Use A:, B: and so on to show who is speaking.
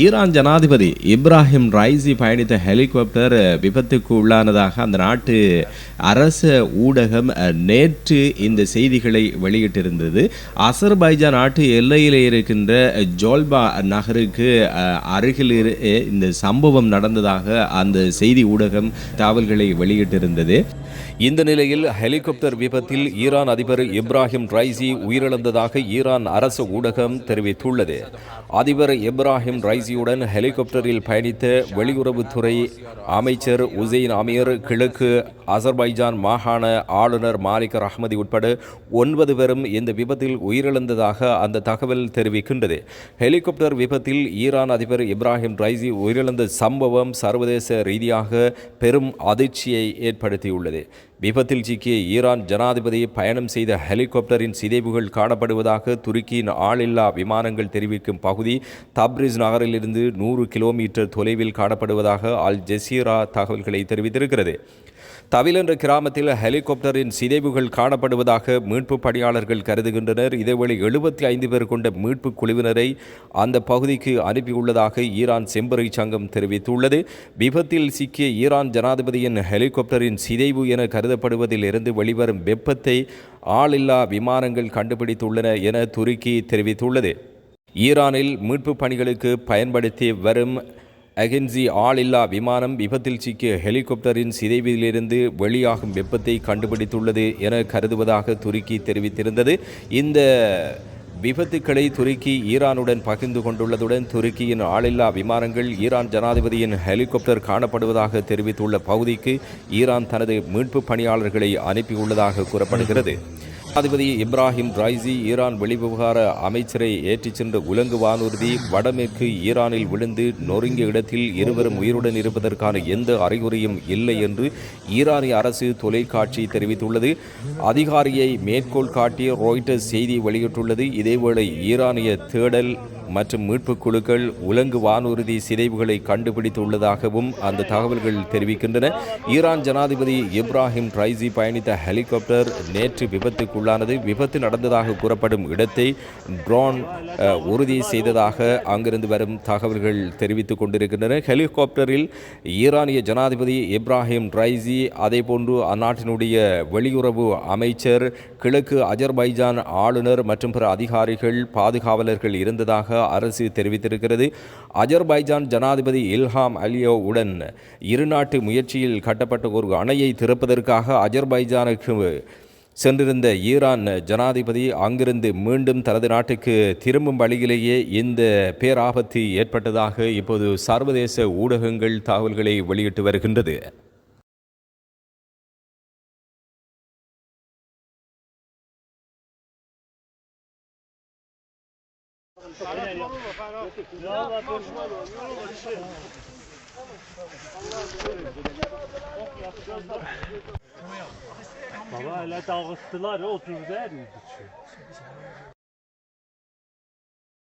A: Iran ஜனாதிபதி Ebrahim Raisi பயணித்த helicopter விபத்துக்கு உள்ளானதாக அந்த நாட்டு அரச ஊடகம் நேற்று இந்த செய்திகளை வெளியிட்டிருந்தது. அசர்பைஜான் நாட்டு எல்லையில் இருக்கின்ற ஜோல்பா நகருக்கு அருகில் இந்த சம்பவம் நடந்ததாக அந்த செய்தி ஊடகம் தகவல்களை வெளியிட்டிருந்தது. இந்த நிலையில் ஹெலிகாப்டர் விபத்தில் ஈரான் அதிபர் இப்ராஹிம் ரைசி உயிரிழந்ததாக ஈரான் அரசு ஊடகம் தெரிவித்துள்ளது. அதிபர் இப்ராஹிம் ரைசியுடன் ஹெலிகாப்டரில் பயணித்த வெளியுறவுத்துறை அமைச்சர் உசைன் அமீர், கிழக்கு அசர்பைஜான் மாகாண ஆளுநர் மாலிக் அஹ்மதி உட்பட 9 பேரும் இந்த விபத்தில் உயிரிழந்ததாக அந்த தகவல் தெரிவிக்கின்றது. ஹெலிகாப்டர் விபத்தில் ஈரான் அதிபர் இப்ராஹிம் ரைசி உயிரிழந்த சம்பவம் சர்வதேச ரீதியாக பெரும் அதிர்ச்சியை ஏற்படுத்தியுள்ளது. விபத்தில் சிக்கிய ஈரான் ஜனாதிபதி பயணம் செய்த ஹெலிகாப்டரின் சிதைவுகள் காணப்படுவதாக துருக்கியின் ஆளில்லா விமானங்கள் தெரிவிக்கும் பகுதி தப்ரிஸ் நகரிலிருந்து 100 கிலோமீட்டர் தொலைவில் காணப்படுவதாக அல் ஜசீரா தகவல்களை தெரிவித்திருக்கிறது. தவில் என்ற கிராமத்தில் ஹெலிகாப்டரின் சிதைவுகள் காணப்படுவதாக மீட்பு பணியாளர்கள் கருதுகின்றனர். இதேவேளை 75 பேர் கொண்ட மீட்பு குழுவினரை அந்த பகுதிக்கு அனுப்பியுள்ளதாக ஈரான் செம்பறை சங்கம் தெரிவித்துள்ளது. விபத்தில் சிக்கிய ஈரான் ஜனாதிபதியின் ஹெலிகாப்டரின் சிதைவு என கருதப்படுவதில் இருந்து வெளிவரும் வெப்பத்தை ஆளில்லா விமானங்கள் கண்டுபிடித்துள்ளன என துருக்கி தெரிவித்துள்ளது. ஈரானில் மீட்பு பணிகளுக்கு பயன்படுத்தி வரும் அகென்சி ஆளில்லா விமானம் விபத்தில் சிக்கிய ஹெலிகாப்டரின் சிதைவிலிருந்து வெளியாகும் வெப்பத்தை கண்டுபிடித்துள்ளது என கருதுவதாக துருக்கி தெரிவித்திருந்தது. இந்த விபத்துக்களை துருக்கி ஈரானுடன் பகிர்ந்து கொண்டுள்ளதுடன் துருக்கியின் ஆளில்லா விமானங்கள் ஈரான் ஜனாதிபதியின் ஹெலிகாப்டர் காணப்படுவதாக தெரிவித்துள்ள பகுதிக்கு ஈரான் தனது மீட்பு பணியாளர்களை அனுப்பியுள்ளதாக கூறப்படுகிறது. ஜனாதிபதி இப்ராஹிம் ரைசி ஈரான் வெளிவிவகார அமைச்சரை ஏற்றிச் சென்ற உலங்கு வானூர்தி வடமேற்கு ஈரானில் விழுந்து நொறுங்கிய இடத்தில் இருவரும் உயிருடன் இருப்பதற்கான எந்த அறிகுறியும் இல்லை என்று ஈரானிய அரசு தொலைக்காட்சி தெரிவித்துள்ளது. அதிகாரியை மேற்கோள் காட்டிய ராய்ட்டர்ஸ் செய்தி வெளியிட்டுள்ளது. இதேவேளை ஈரானிய தேடல் மற்றும் மீட்புக் குழுக்கள் உலங்கு வானூர்தி சிதைவுகளை கண்டுபிடித்துள்ளதாகவும் அந்த தகவல்கள் தெரிவிக்கின்றன. ஈரான் ஜனாதிபதி இப்ராஹிம் ரைசி பயணித்த ஹெலிகாப்டர் நேற்று விபத்துக்குள்ளானது. விபத்து நடந்ததாக கூறப்படும் இடத்தை ட்ரோன் உறுதி செய்ததாக அங்கிருந்து வரும் தகவல்கள் தெரிவித்துக் கொண்டிருக்கின்றன. ஹெலிகாப்டரில் ஈரானிய ஜனாதிபதி இப்ராஹிம் ரைசி, அதேபோன்று அந்நாட்டினுடைய வெளியுறவு அமைச்சர், கிழக்கு அஜர்பைஜான் ஆளுநர் மற்றும் பிற அதிகாரிகள், பாதுகாவலர்கள் இருந்ததாக அரசு தெரிவித்திருக்கிறது. அஜர்பைஜான் ஜனாதிபதி இல்ஹாம் அலியோவ் உடன் இருநாட்டு முயற்சியில் கட்டப்பட்ட ஒரு அணையை திறப்பதற்காக அஜர்பைஜானுக்கு சென்றிருந்த ஈரான் ஜனாதிபதி அங்கிருந்து மீண்டும் தனது நாட்டுக்கு திரும்பும் வழியிலேயே இந்த பேராபத்து ஏற்பட்டதாக இப்போது சர்வதேச ஊடகங்கள் தகவல்களை வெளியிட்டு வருகின்றது.
B: Baba hele dağıttılar, oturdu her yedi.